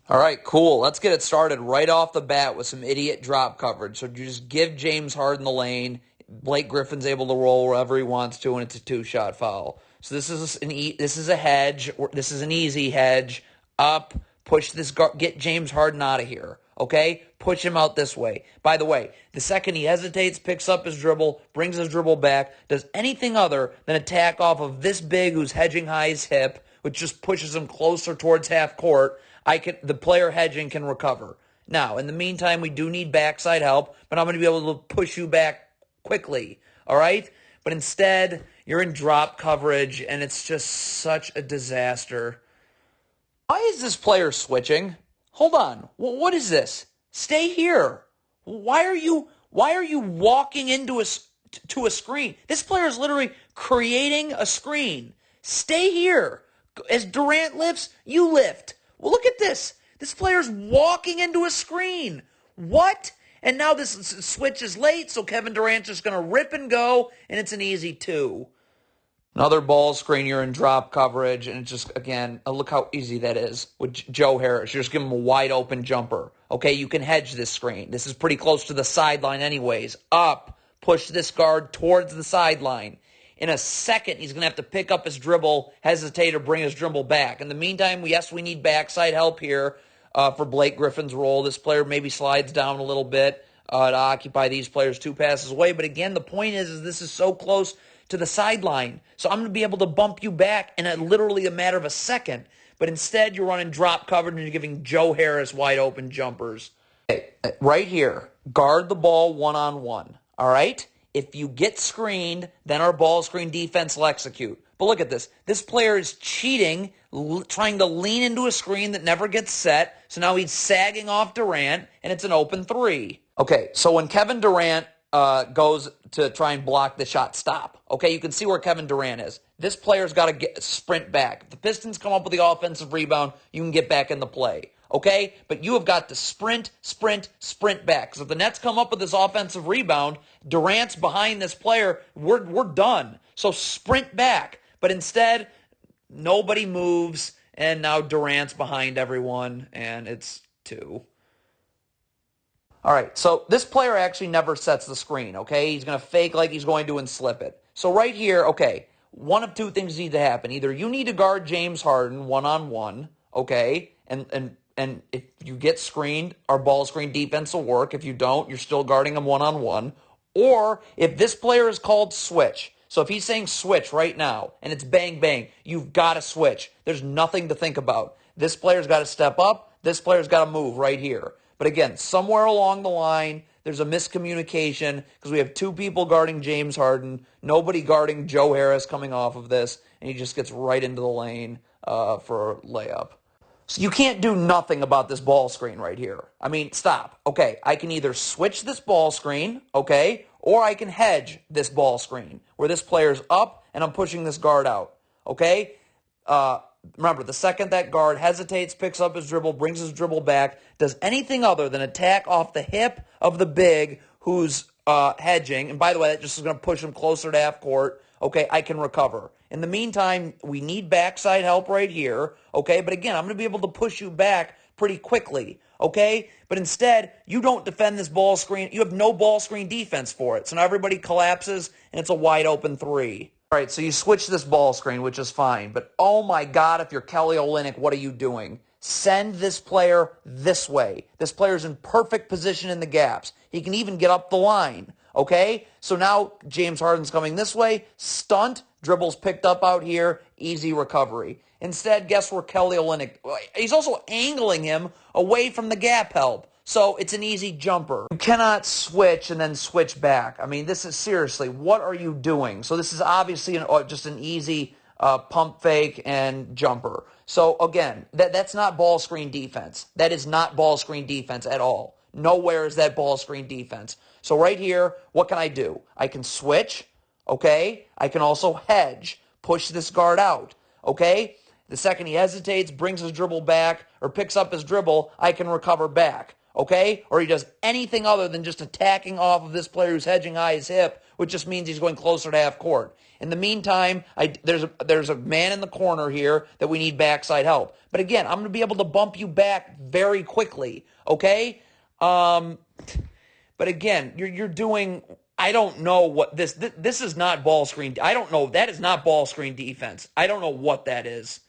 All right, cool. Let's get it started right off the bat with some idiot drop coverage. So you just give James Harden the lane. Blake Griffin's able to roll wherever he wants to, and it's a two-shot foul. So this is a hedge. This is an easy hedge. Up, push this guard, get James Harden out of here. Okay, push him out this way. By the way, the second he hesitates, picks up his dribble, brings his dribble back, does anything other than attack off of this big who's hedging high his hip, which just pushes him closer towards half court. The player hedging can recover. Now, in the meantime, we do need backside help, but I'm going to be able to push you back quickly, all right? But instead, you're in drop coverage, and it's just such a disaster. Why is this player switching? Hold on. What is this? Stay here. Why are you walking into to a screen? This player is literally creating a screen. Stay here. As Durant lifts, you lift. Well, look at this. This player's walking into a screen. What? And now this switch is late, so Kevin Durant's just going to rip and go, and it's an easy two. Another ball screen, you're in drop coverage, and it's just, again, look how easy that is with Joe Harris. You're just giving him a wide open jumper. Okay, you can hedge this screen. This is pretty close to the sideline anyways. Up, push this guard towards the sideline. In a second, he's going to have to pick up his dribble, hesitate, or bring his dribble back. In the meantime, yes, we need backside help here for Blake Griffin's role. This player maybe slides down a little bit to occupy these players 2 passes away. But again, the point is this is so close to the sideline. So I'm going to be able to bump you back in literally a matter of a second. But instead, you're running drop coverage and you're giving Joe Harris wide open jumpers. Okay, right here, guard the ball one-on-one, all right? If you get screened, then our ball screen defense will execute. But look at this. This player is cheating, trying to lean into a screen that never gets set. So now he's sagging off Durant, and it's an open three. Okay, so when Kevin Durant goes to try and block the shot, stop. Okay, you can see where Kevin Durant is. This player's got to sprint back. If the Pistons come up with the offensive rebound, you can get back in the play. Okay? But you have got to sprint back. Because if the Nets come up with this offensive rebound, Durant's behind this player, we're done. So sprint back. But instead, nobody moves, and now Durant's behind everyone, and it's 2. All right, so this player actually never sets the screen, okay? He's going to fake like he's going to and slip it. So right here, okay, one of 2 things need to happen. Either you need to guard James Harden one-on-one, okay, and if you get screened, our ball screen defense will work. If you don't, you're still guarding him one-on-one. Or if this player is called switch, so if he's saying switch right now, and it's bang, bang, you've got to switch. There's nothing to think about. This player's got to step up. This player's got to move right here. But again, somewhere along the line, there's a miscommunication because we have 2 people guarding James Harden, nobody guarding Joe Harris coming off of this, and he just gets right into the lane for a layup. So you can't do nothing about this ball screen right here. I mean, stop. Okay, I can either switch this ball screen, okay, or I can hedge this ball screen where this player's up and I'm pushing this guard out, okay? Remember, the second that guard hesitates, picks up his dribble, brings his dribble back, does anything other than attack off the hip of the big who's hedging, and by the way, that just is going to push him closer to half court, okay, I can recover. In the meantime, we need backside help right here, okay? But again, I'm going to be able to push you back pretty quickly, okay? But instead, you don't defend this ball screen. You have no ball screen defense for it. So now everybody collapses, and it's a wide open 3. All right, so you switch this ball screen, which is fine. But oh my God, if you're Kelly Olynyk, what are you doing? Send this player this way. This player's in perfect position in the gaps. He can even get up the line, okay? So now James Harden's coming this way. Stunt, dribbles picked up out here, easy recovery. Instead, guess where Kelly Olynyk, he's also angling him away from the gap help. So it's an easy jumper. You cannot switch and then switch back. I mean, this is seriously, what are you doing? So this is obviously just an easy pump fake and jumper. So again, that's not ball screen defense. That is not ball screen defense at all. Nowhere is that ball screen defense. So right here, what can I do? I can switch, okay? I can also hedge, push this guard out, okay? The second he hesitates, brings his dribble back, or picks up his dribble, I can recover back. okay? Or he does anything other than just attacking off of this player who's hedging high his hip, which just means he's going closer to half court. In the meantime, there's a man in the corner here that we need backside help. But again, I'm going to be able to bump you back very quickly, okay? But again, you're doing, I don't know what this is not ball screen. I don't know. That is not ball screen defense. I don't know what that is.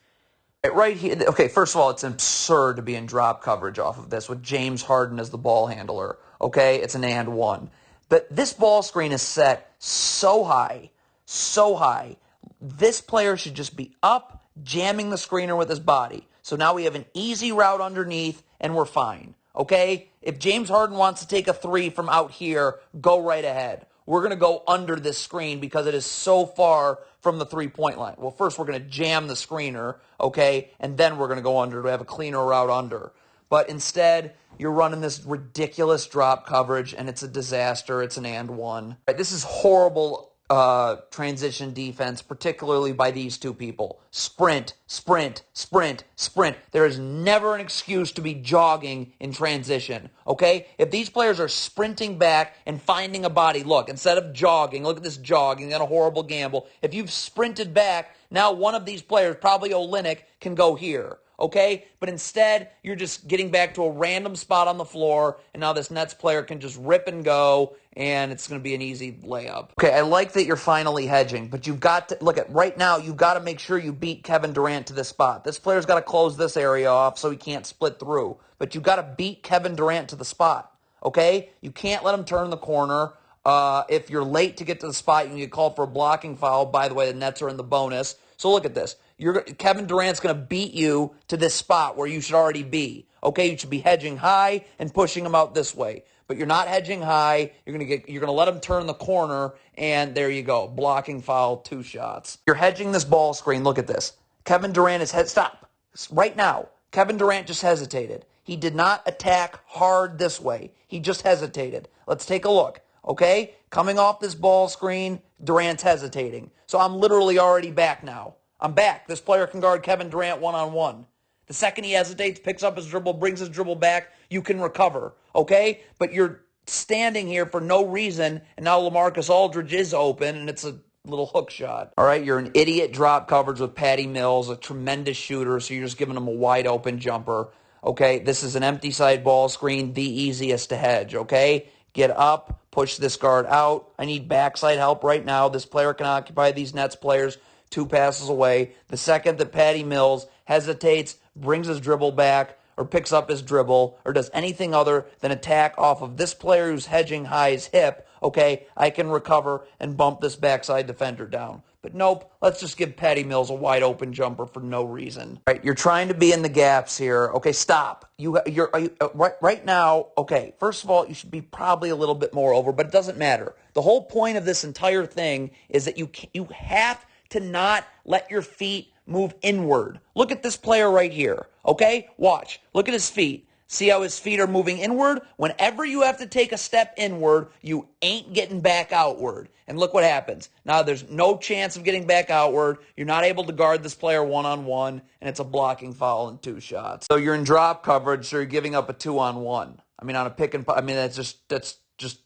Right here, okay, first of all, it's absurd to be in drop coverage off of this with James Harden as the ball handler, okay? It's an and one. But this ball screen is set so high, so high. This player should just be up, jamming the screener with his body. So now we have an easy route underneath, and we're fine, okay? If James Harden wants to take a three from out here, go right ahead. We're going to go under this screen because it is so far from the three-point line. Well, first we're going to jam the screener, okay, and then we're going to go under to have a cleaner route under. But instead, you're running this ridiculous drop coverage, and it's a disaster. It's an and one. Right, this is horrible transition defense, particularly by these two people. Sprint, sprint, sprint, sprint. There is never an excuse to be jogging in transition, okay? If these players are sprinting back and finding a body, look, instead of jogging, look at this jogging, got a horrible gamble. If you've sprinted back, now one of these players, probably Olynyk, can go here. Okay? But instead, you're just getting back to a random spot on the floor, and now this Nets player can just rip and go, and it's going to be an easy layup. Okay, I like that you're finally hedging, but you've got to, look at, right now, you've got to make sure you beat Kevin Durant to this spot. This player's got to close this area off so he can't split through, but you've got to beat Kevin Durant to the spot, okay? You can't let him turn the corner. If you're late to get to the spot, you can get called for a blocking foul. By the way, the Nets are in the bonus. So look at this. Kevin Durant's going to beat you to this spot where you should already be. Okay, you should be hedging high and pushing him out this way. But you're not hedging high. You're going to let him turn the corner, and there you go. Blocking foul, 2 shots. You're hedging this ball screen. Look at this. Kevin Durant is stop. Right now, Kevin Durant just hesitated. He did not attack hard this way. He just hesitated. Let's take a look. Okay? Coming off this ball screen, Durant's hesitating. So I'm literally already back now. I'm back. This player can guard Kevin Durant one-on-one. The second he hesitates, picks up his dribble, brings his dribble back, you can recover. Okay? But you're standing here for no reason, and now LaMarcus Aldridge is open, and it's a little hook shot. All right? You're an idiot drop coverage with Patty Mills, a tremendous shooter, so you're just giving him a wide-open jumper. Okay? This is an empty side ball screen, the easiest to hedge. Okay? Get up, push this guard out. I need backside help right now. This player can occupy these Nets players 2 passes away. The second that Patty Mills hesitates, brings his dribble back, or picks up his dribble, or does anything other than attack off of this player who's hedging high his hip, okay, I can recover and bump this backside defender down. But nope, let's just give Patty Mills a wide open jumper for no reason. Right, you're trying to be in the gaps here. Okay, stop. Right now, okay, first of all, you should be probably a little bit more over, but it doesn't matter. The whole point of this entire thing is that you have to not let your feet move inward. Look at this player right here, okay? Watch. Look at his feet. See how his feet are moving inward? Whenever you have to take a step inward, you ain't getting back outward. And look what happens. Now there's no chance of getting back outward. You're not able to guard this player one-on-one, and it's a blocking foul and 2 shots. So you're in drop coverage, so you're giving up a 2-on-1. I mean, on a pick and pop, I mean, that's just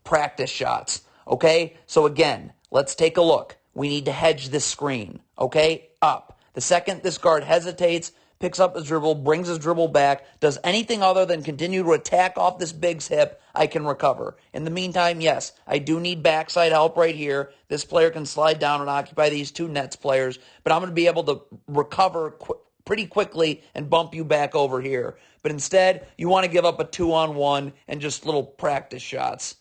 practice shots, okay? So again, let's take a look. We need to hedge this screen, okay? Up. The second this guard hesitates, picks up his dribble, brings his dribble back, does anything other than continue to attack off this big's hip, I can recover. In the meantime, yes, I do need backside help right here. This player can slide down and occupy these 2 Nets players, but I'm going to be able to recover pretty quickly and bump you back over here. But instead, you want to give up a 2-on-1 and just little practice shots.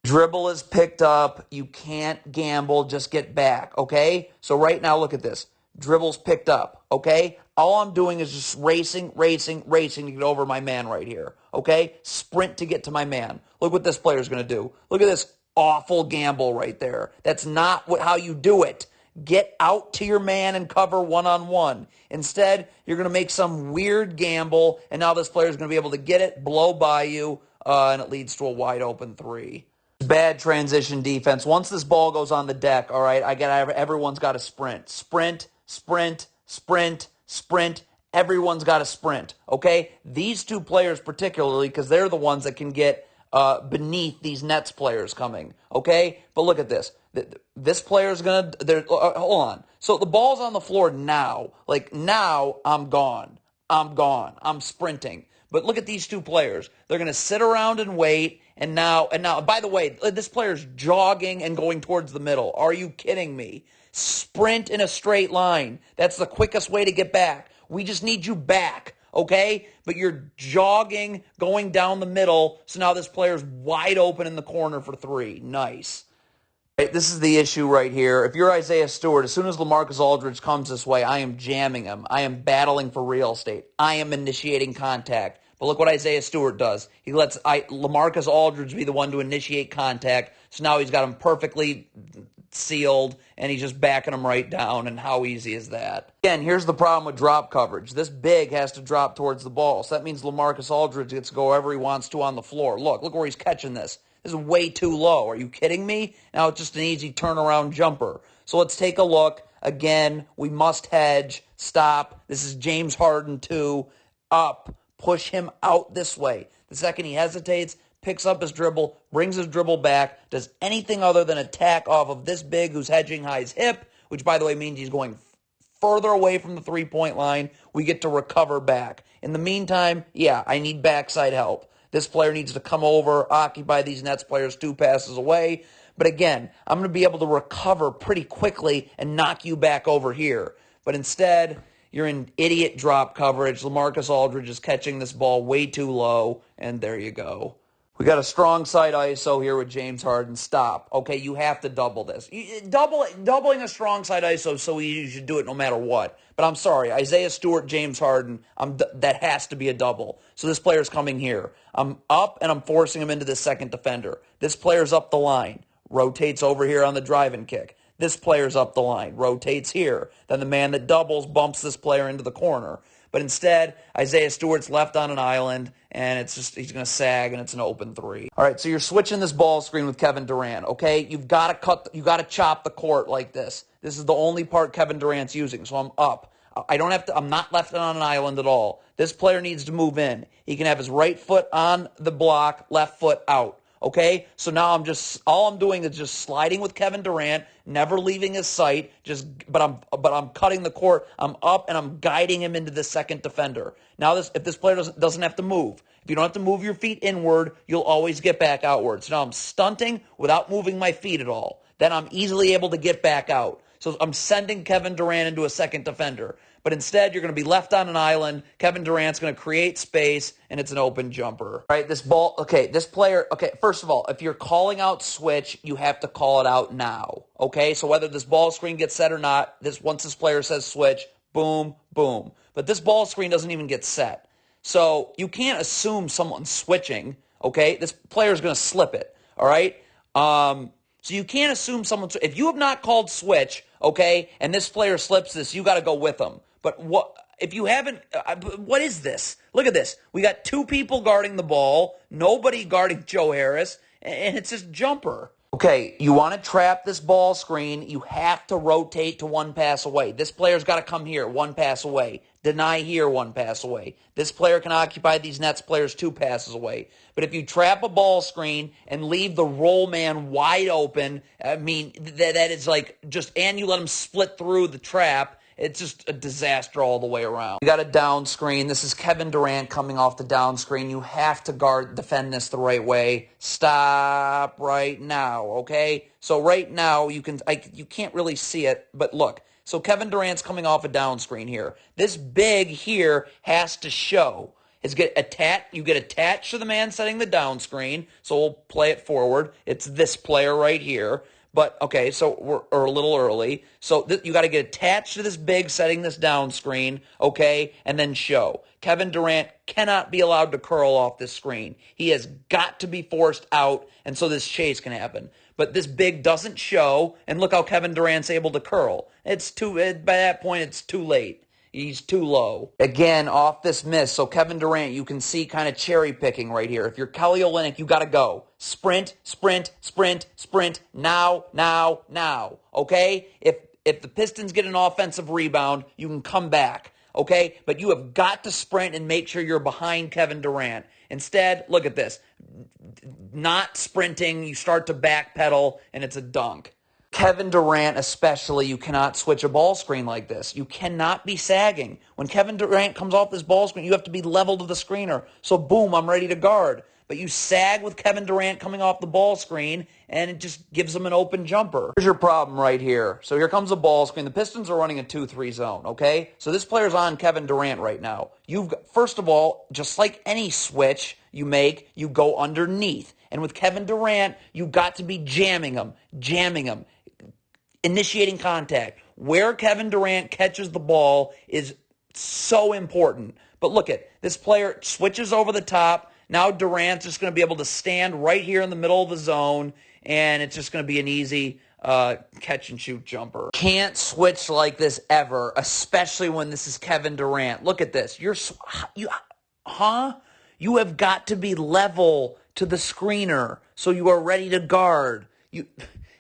Dribble is picked up. You can't gamble. Just get back, okay? So right now, look at this. Dribble's picked up, okay? All I'm doing is just racing to get over my man right here, okay? Sprint to get to my man. Look what this player's going to do. Look at this awful gamble right there. That's not how you do it. Get out to your man and cover one-on-one. Instead, you're going to make some weird gamble, and now this player's going to be able to get it, blow by you, and it leads to a wide-open 3. Bad transition defense. Once this ball goes on the deck, all right, everyone's got to sprint. Sprint, sprint, sprint, sprint. everyone's got to sprint, okay? These two players particularly, because they're the ones that can get beneath these Nets players coming, okay? But look at this. This player's going to, hold on. So the ball's on the floor now. Like, now I'm gone. I'm sprinting. But look at these two players. They're going to sit around and wait. And now, by the way, this player's jogging and going towards the middle. Are you kidding me? Sprint in a straight line. That's the quickest way to get back. We just need you back, okay? But you're jogging, going down the middle. So now this player's wide open in the corner for three. Nice. Right, this is the issue right here. If you're Isaiah Stewart, as soon as LaMarcus Aldridge comes this way, I am jamming him. I am battling for real estate. I am initiating contact. But look what Isaiah Stewart does. He lets LaMarcus Aldridge be the one to initiate contact. So now he's got him perfectly sealed, and he's just backing him right down. And how easy is that? Again, here's the problem with drop coverage. This big has to drop towards the ball. So that means LaMarcus Aldridge gets to go wherever he wants to on the floor. Look where he's catching this. This is way too low. Are you kidding me? Now it's just an easy turnaround jumper. So let's take a look. Again, we must hedge. Stop. This is James Harden 2. Up. Push him out this way. The second he hesitates, picks up his dribble, brings his dribble back, does anything other than attack off of this big who's hedging his hip, which, by the way, means he's going further away from the three-point line. We get to recover back. In the meantime, yeah, I need backside help. This player needs to come over, occupy these Nets players 2 passes away. But again, I'm going to be able to recover pretty quickly and knock you back over here. But instead, you're in idiot drop coverage. LaMarcus Aldridge is catching this ball way too low, and there you go. We got a strong side ISO here with James Harden. Stop. Okay, you have to double this. Doubling a strong side ISO, so you should do it no matter what. But I'm sorry, Isaiah Stewart, James Harden, that has to be a double. So this player's coming here. I'm up, and I'm forcing him into the second defender. This player's up the line, rotates over here on the drive and kick. This player's up the line, rotates here. Then the man that doubles bumps this player into the corner. But instead, Isaiah Stewart's left on an island, and it's just he's going to sag, and it's an open three. All right, so you're switching this ball screen with Kevin Durant, okay? You've got to chop the court like this. This is the only part Kevin Durant's using, so I'm up. I'm not left on an island at all. This player needs to move in. He can have his right foot on the block, left foot out. Okay, so now all I'm doing is just sliding with Kevin Durant, never leaving his sight. But I'm cutting the court. I'm up and I'm guiding him into the second defender. Now if this player doesn't have to move, if you don't have to move your feet inward, you'll always get back outward. So now I'm stunting without moving my feet at all. Then I'm easily able to get back out. So I'm sending Kevin Durant into a second defender. But instead, you're going to be left on an island. Kevin Durant's going to create space, and it's an open jumper. All right, this player, first of all, if you're calling out switch, you have to call it out now. Okay, so whether this ball screen gets set or not, once this player says switch, boom, boom. But this ball screen doesn't even get set. So you can't assume someone's switching, okay? This player's going to slip it, all right? So you can't assume someone's... If you have not called switch, okay, and this player slips this, you got to go with them. But if you haven't, what is this? Look at this. We got 2 people guarding the ball, nobody guarding Joe Harris, and it's this jumper. Okay, you want to trap this ball screen, you have to rotate to 1 pass away. This player's got to come here, 1 pass away. Deny here, 1 pass away. This player can occupy these Nets players 2 passes away. But if you trap a ball screen and leave the roll man wide open, I mean, that is like and you let him split through the trap, it's just a disaster all the way around. You got a down screen. This is Kevin Durant coming off the down screen. You have to defend this the right way. Stop right now, okay? So right now, you can't really see it, but look. So Kevin Durant's coming off a down screen here. This big here has to show. You get attached to the man setting the down screen, so we'll play it forward. It's this player right here. But, okay, so we're a little early. So you got to get attached to this big setting this down screen, okay, and then show. Kevin Durant cannot be allowed to curl off this screen. He has got to be forced out, and so this chase can happen. But this big doesn't show, and look how Kevin Durant's able to curl. By that point, it's too late. He's too low. Again, off this miss. So Kevin Durant, you can see kind of cherry picking right here. If you're Kelly Olynyk, you got to go. Sprint, sprint, sprint, sprint. Now, now, now. Okay? If the Pistons get an offensive rebound, you can come back. okay? But you have got to sprint and make sure you're behind Kevin Durant. Instead, look at this. Not sprinting, you start to backpedal, and it's a dunk. Kevin Durant especially, you cannot switch a ball screen like this. You cannot be sagging. When Kevin Durant comes off this ball screen, you have to be level to the screener. So boom, I'm ready to guard. But you sag with Kevin Durant coming off the ball screen, and it just gives him an open jumper. Here's your problem right here. So here comes the ball screen. The Pistons are running a 2-3 zone, okay? So this player's on Kevin Durant right now. First of all, just like any switch you make, you go underneath. And with Kevin Durant, you got to be jamming him, initiating contact. Where Kevin Durant catches the ball is so important. But look at this player switches over the top. Now Durant's just going to be able to stand right here in the middle of the zone, and it's just going to be an easy catch and shoot jumper. Can't switch like this ever, especially when this is Kevin Durant. Look at this. You have got to be level to the screener so you are ready to guard.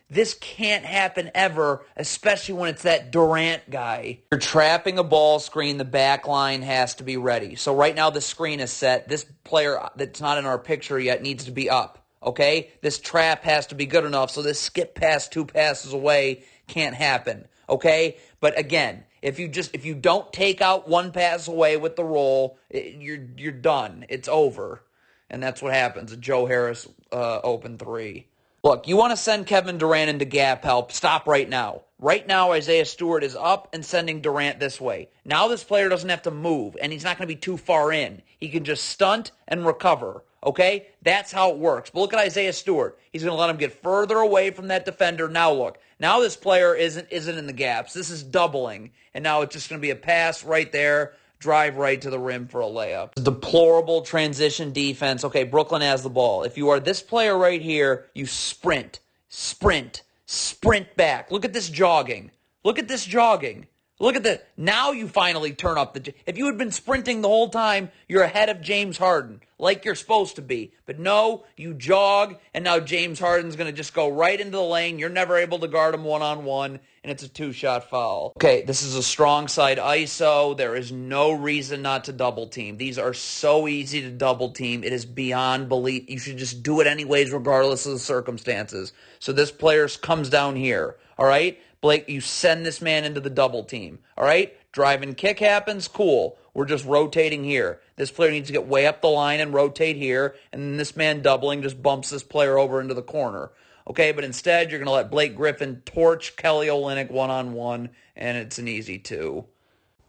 This can't happen ever, especially when it's that Durant guy. You're trapping a ball screen. The back line has to be ready. So right now the screen is set. This player that's not in our picture yet needs to be up, okay? This trap has to be good enough so this skip pass 2 passes away can't happen, okay? But again, if you don't take out 1 pass away with the roll, you're done. It's over. And that's what happens. A Joe Harris open 3. Look, you want to send Kevin Durant into gap help, stop right now. Right now, Isaiah Stewart is up and sending Durant this way. Now this player doesn't have to move, and he's not going to be too far in. He can just stunt and recover, okay? That's how it works. But look at Isaiah Stewart. He's going to let him get further away from that defender. Now look, now this player isn't in the gaps. This is doubling, and now it's just going to be a pass right there. Drive right to the rim for a layup. Deplorable transition defense. Okay, Brooklyn has the ball. If you are this player right here, you sprint back. Look at this jogging. Look at this jogging. Look at the, now you finally turn up the, if you had been sprinting the whole time, you're ahead of James Harden, like you're supposed to be. But no, you jog, and now James Harden's going to just go right into the lane. You're never able to guard him one-on-one, and it's a 2-shot foul. Okay, this is a strong side ISO. There is no reason not to double team. These are so easy to double team. It is beyond belief. You should just do it anyways, regardless of the circumstances. So this player comes down here, all right? Blake, you send this man into the double team, all right? Drive and kick happens, cool. We're just rotating here. This player needs to get way up the line and rotate here, and then this man doubling just bumps this player over into the corner. Okay, but instead you're going to let Blake Griffin torch Kelly Olynyk one-on-one, and it's an easy 2.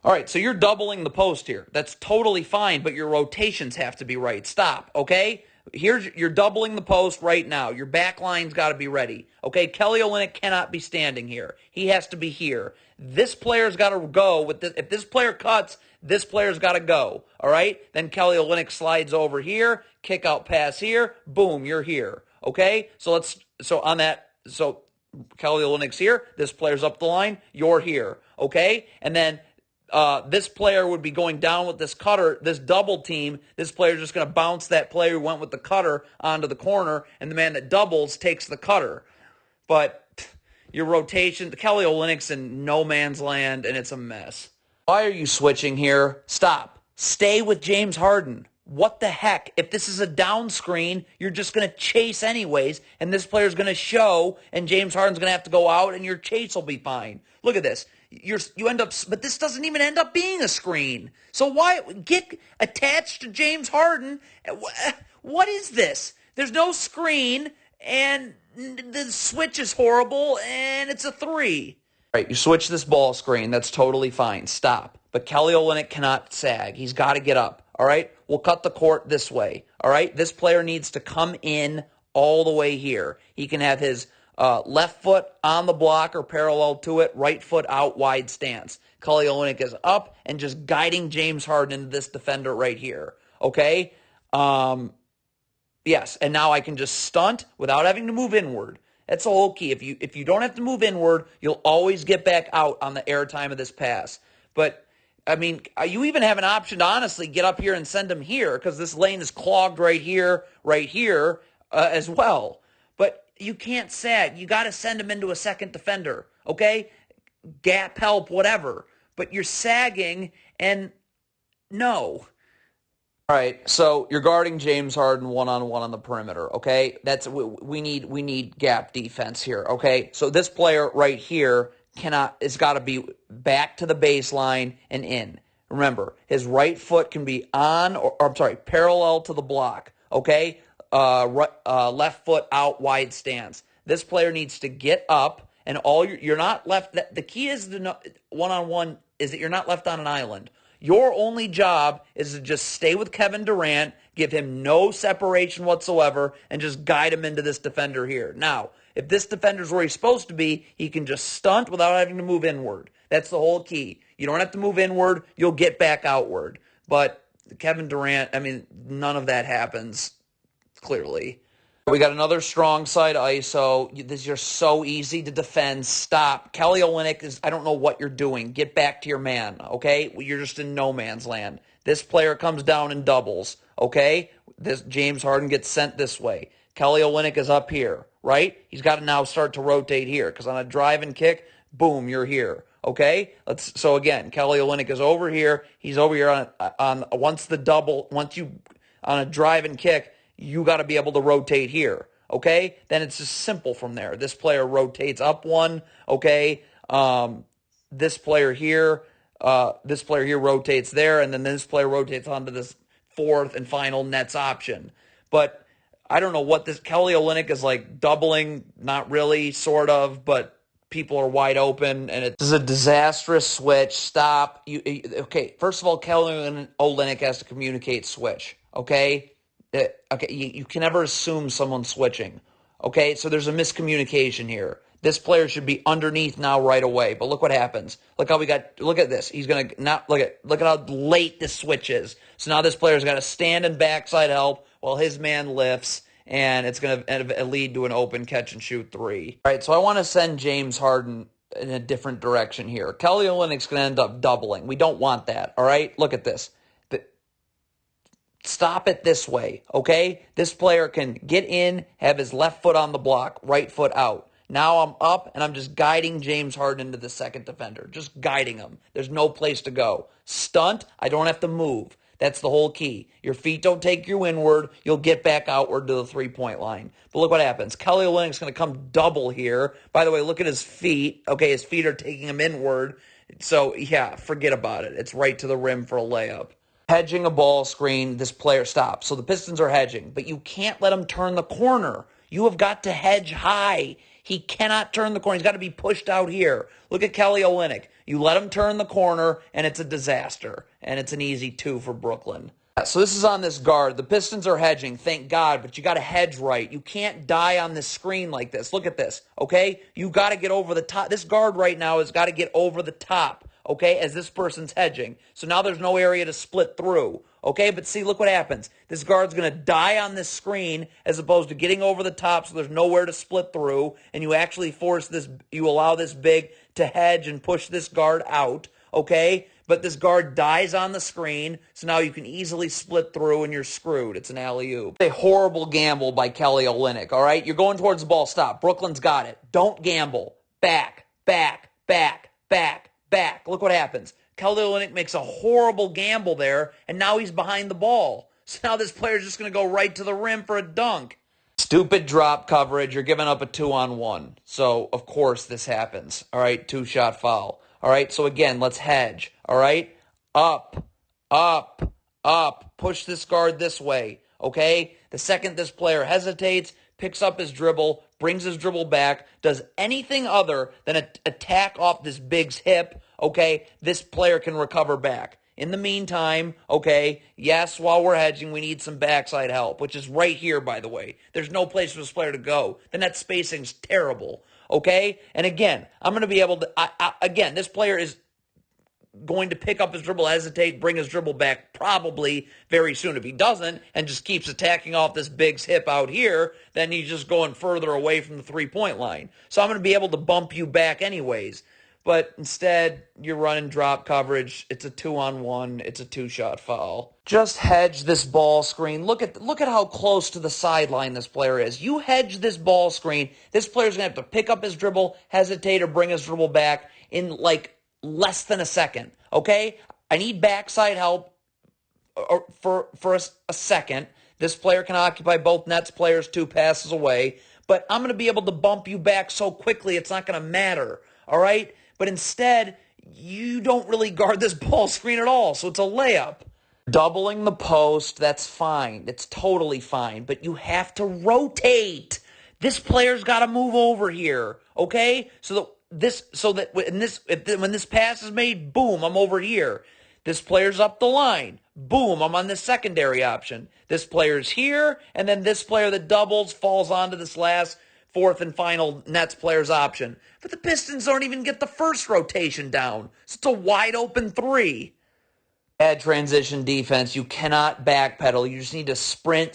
All right, so you're doubling the post here. That's totally fine, but your rotations have to be right. Stop, okay? You're doubling the post right now. Your back line's got to be ready. Okay, Kelly Olynyk cannot be standing here. He has to be here. This player's got to go with this. If this player cuts, this player's got to go. All right? Then Kelly Olynyk slides over here, kick out pass here, boom, you're here. Okay? So Kelly Olynyk's here, this player's up the line, you're here. Okay? And then this player would be going down with this cutter, this double team. This player's just going to bounce that player who went with the cutter onto the corner, and the man that doubles takes the cutter. But your rotation, Kelly Olynyk's in no man's land, and it's a mess. Why are you switching here? Stop. Stay with James Harden. What the heck? If this is a down screen, you're just going to chase anyways, and this player's going to show, and James Harden's going to have to go out, and your chase will be fine. Look at this. You end up, but this doesn't even end up being a screen. So why get attached to James Harden? What is this? There's no screen, and the switch is horrible, and it's a 3. All right, you switch this ball screen. That's totally fine. Stop. But Kelly Olynyk cannot sag. He's got to get up. All right, we'll cut the court this way. All right, this player needs to come in all the way here. He can have his left foot on the block or parallel to it, right foot out, wide stance. Kelly Olynyk is up and just guiding James Harden into this defender right here. Okay? Yes, and now I can just stunt without having to move inward. That's the whole key. If you don't have to move inward, you'll always get back out on the airtime of this pass. But I mean, you even have an option to honestly get up here and send him here because this lane is clogged right here as well. But you can't sag. You got to send him into a second defender, okay? Gap help, whatever. But you're sagging, And no. All right, so you're guarding James Harden one-on-one on the perimeter, okay? We need gap defense here, okay? So this player right here it's got to be back to the baseline and in. Remember, his right foot can be on or I'm sorry, parallel to the block, okay? Left foot out, wide stance. This player needs to get up, and you're not left. The key is one-on-one is that you're not left on an island. Your only job is to just stay with Kevin Durant, give him no separation whatsoever, and just guide him into this defender here. Now, if this defender's where he's supposed to be, he can just stunt without having to move inward. That's the whole key. You don't have to move inward. You'll get back outward. But Kevin Durant, I mean, none of that happens, clearly. We got another strong side ISO. You're so easy to defend. Stop. Kelly Olynyk I don't know what you're doing. Get back to your man, okay? You're just in no man's land. This player comes down and doubles, okay? This James Harden gets sent this way. Kelly Olynyk is up here, right? He's got to now start to rotate here because on a drive and kick, boom, you're here, okay? So again, Kelly Olynyk is over here. He's over here on a drive and kick, you got to be able to rotate here, okay? Then it's just simple from there. This player rotates up one, okay? This player here rotates there, and then this player rotates onto this fourth and final nets option. But I don't know what this Kelly Olynyk is like doubling, not really, sort of, but people are wide open, and it's a disastrous switch. Stop. Okay, first of all, Kelly Olynyk has to communicate switch, okay? Okay, you can never assume someone's switching. Okay, so there's a miscommunication here. This player should be underneath now right away. But look what happens. Look at this. He's gonna not look at how late this switch is. So now this player's got to stand and backside help while his man lifts, and it's gonna lead to an open catch and shoot three. All right, so I want to send James Harden in a different direction here. Kelly Olynyk's gonna end up doubling. We don't want that. All right, look at this. Stop it this way, okay? This player can get in, have his left foot on the block, right foot out. Now I'm up, and I'm just guiding James Harden into the second defender. Just guiding him. There's no place to go. Stunt, I don't have to move. That's the whole key. Your feet don't take you inward. You'll get back outward to the three-point line. But look what happens. Kelly Olynyk's going to come double here. By the way, look at his feet. Okay, his feet are taking him inward. So, yeah, forget about it. It's right to the rim for a layup. Hedging a ball screen, this player stops. So the Pistons are hedging, but you can't let him turn the corner. You have got to hedge high. He cannot turn the corner. He's got to be pushed out here. Look at Kelly Olynyk. You let him turn the corner, and it's a disaster. And it's an easy 2 for Brooklyn. So this is on this guard. The Pistons are hedging, thank God, but you got to hedge right. You can't die on this screen like this. Look at this, okay? You got to get over the top. This guard right now has got to get over the top, okay, as this person's hedging. So now there's no area to split through, okay? But see, look what happens. This guard's going to die on this screen as opposed to getting over the top so there's nowhere to split through, and you actually you allow this big to hedge and push this guard out, okay? But this guard dies on the screen, so now you can easily split through and you're screwed. It's an alley-oop. A horrible gamble by Kelly Olynyk, all right? You're going towards the ball. Stop. Brooklyn's got it. Don't gamble. Back, back, back, back, back. Look what happens. Kelly Olynyk makes a horrible gamble there, and now he's behind the ball. So now this player's just going to go right to the rim for a dunk. Stupid drop coverage. You're giving up a 2-on-1. So, of course, this happens. All right, 2-shot foul. All right, so again, let's hedge. All right, up, up, up. Push this guard this way, okay? The second this player hesitates, picks up his dribble, brings his dribble back, does anything other than attack off this big's hip, okay, this player can recover back. In the meantime, okay, yes, while we're hedging, we need some backside help, which is right here, by the way. There's no place for this player to go. The net spacing's terrible, okay? And again, I'm going to be able to, again, this player is going to pick up his dribble, hesitate, bring his dribble back probably very soon. If he doesn't and just keeps attacking off this big's hip out here, then he's just going further away from the three-point line. So I'm going to be able to bump you back anyways. But instead, you're running drop coverage. It's a 2-on-1. It's a 2-shot foul. Just hedge this ball screen. Look at how close to the sideline this player is. You hedge this ball screen, this player's going to have to pick up his dribble, hesitate, or bring his dribble back in like less than a second, okay? I need backside help for a second. This player can occupy both Nets players 2 passes away, but I'm going to be able to bump you back so quickly it's not going to matter, all right? But instead, you don't really guard this ball screen at all, so it's a layup. Doubling the post, that's fine. It's totally fine, but you have to rotate. This player's got to move over here, okay? When this pass is made, boom, I'm over here. This player's up the line. Boom, I'm on the secondary option. This player's here, and then this player that doubles falls onto this last fourth and final Nets player's option. But the Pistons don't even get the first rotation down. So it's a wide open 3. Bad transition defense. You cannot backpedal. You just need to sprint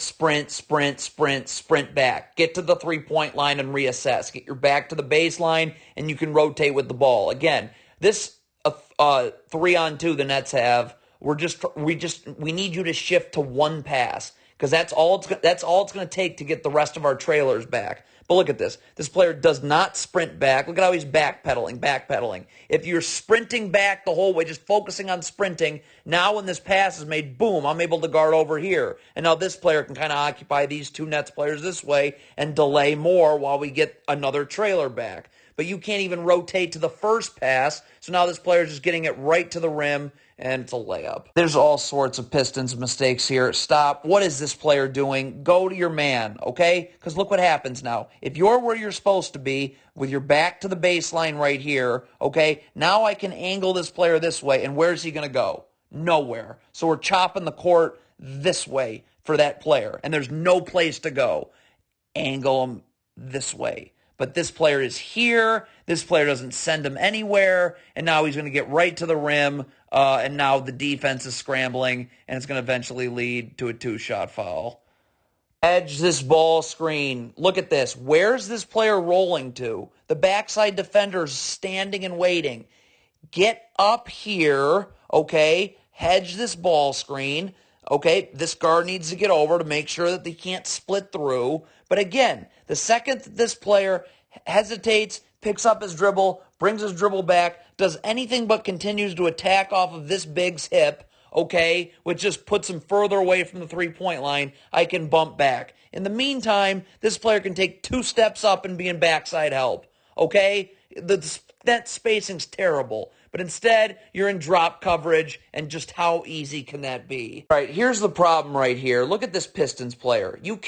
back. Get to the 3-point line and reassess. Get your back to the baseline, and you can rotate with the ball. Again, this 3-on-2 the Nets have. We need you to shift to 1 pass because that's all it's going to take to get the rest of our trailers back. But look at this. This player does not sprint back. Look at how he's backpedaling. If you're sprinting back the whole way, just focusing on sprinting, now when this pass is made, boom, I'm able to guard over here. And now this player can kind of occupy these 2 Nets players this way and delay more while we get another trailer back. But you can't even rotate to the first pass, so now this player's just getting it right to the rim, and it's a layup. There's all sorts of Pistons mistakes here. Stop. What is this player doing? Go to your man, okay? Because look what happens now. If you're where you're supposed to be, with your back to the baseline right here, okay, now I can angle this player this way, and where's he going to go? Nowhere. So we're chopping the court this way for that player, and there's no place to go. Angle him this way. But this player is here. This player doesn't send him anywhere. And now he's going to get right to the rim. And now the defense is scrambling. And it's going to eventually lead to a 2-shot foul. Edge this ball screen. Look at this. Where's this player rolling to? The backside defender's standing and waiting. Get up here, okay? Hedge this ball screen. Okay, this guard needs to get over to make sure that they can't split through. But again, the second that this player hesitates, picks up his dribble, brings his dribble back, does anything but continues to attack off of this big's hip, okay, which just puts him further away from the 3-point line, I can bump back. In the meantime, this player can take 2 steps up and be in backside help, okay? That spacing's terrible. But instead, you're in drop coverage, and just how easy can that be? All right, here's the problem right here. Look at this Pistons player. You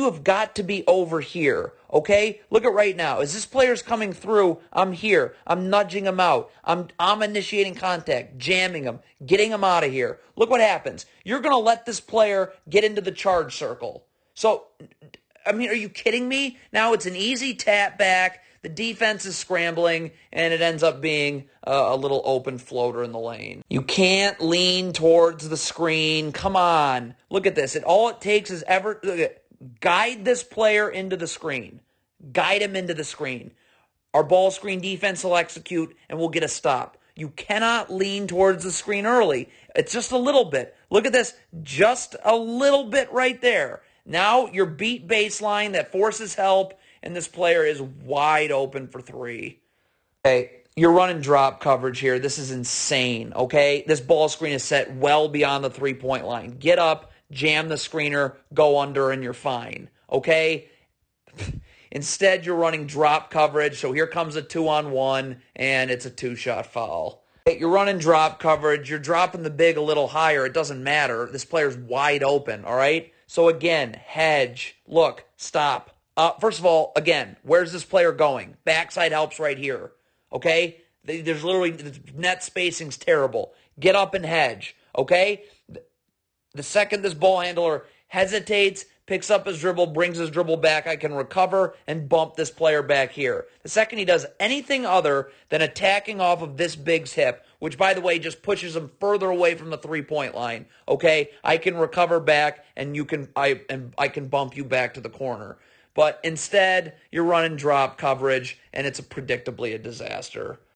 have got to be over here, okay? Look at right now. As this player's coming through, I'm here. I'm nudging him out. I'm initiating contact, jamming him, getting him out of here. Look what happens. You're going to let this player get into the charge circle. So, I mean, are you kidding me? Now it's an easy tap back. The defense is scrambling, and it ends up being a little open floater in the lane. You can't lean towards the screen. Come on. Look at this. All it takes is guide this player into the screen. Guide him into the screen. Our ball screen defense will execute, and we'll get a stop. You cannot lean towards the screen early. It's just a little bit. Look at this. Just a little bit right there. Now your beat baseline that forces help, and this player is wide open for 3. Okay, you're running drop coverage here. This is insane, okay? This ball screen is set well beyond the 3-point line. Get up, jam the screener, go under, and you're fine, okay? Instead, you're running drop coverage, so here comes a 2-on-1, and it's a 2-shot foul. Okay, you're running drop coverage. You're dropping the big a little higher. It doesn't matter. This player's wide open, all right? So again, hedge. Look, stop. First of all, again, where's this player going? Backside helps right here, okay? There's literally, the net spacing's terrible. Get up and hedge, okay? The second this ball handler hesitates, picks up his dribble, brings his dribble back, I can recover and bump this player back here. The second he does anything other than attacking off of this big's hip, which, by the way, just pushes him further away from the 3-point line, okay? I can recover back, and I can bump you back to the corner. But instead, you're running drop coverage, and it's predictably a disaster.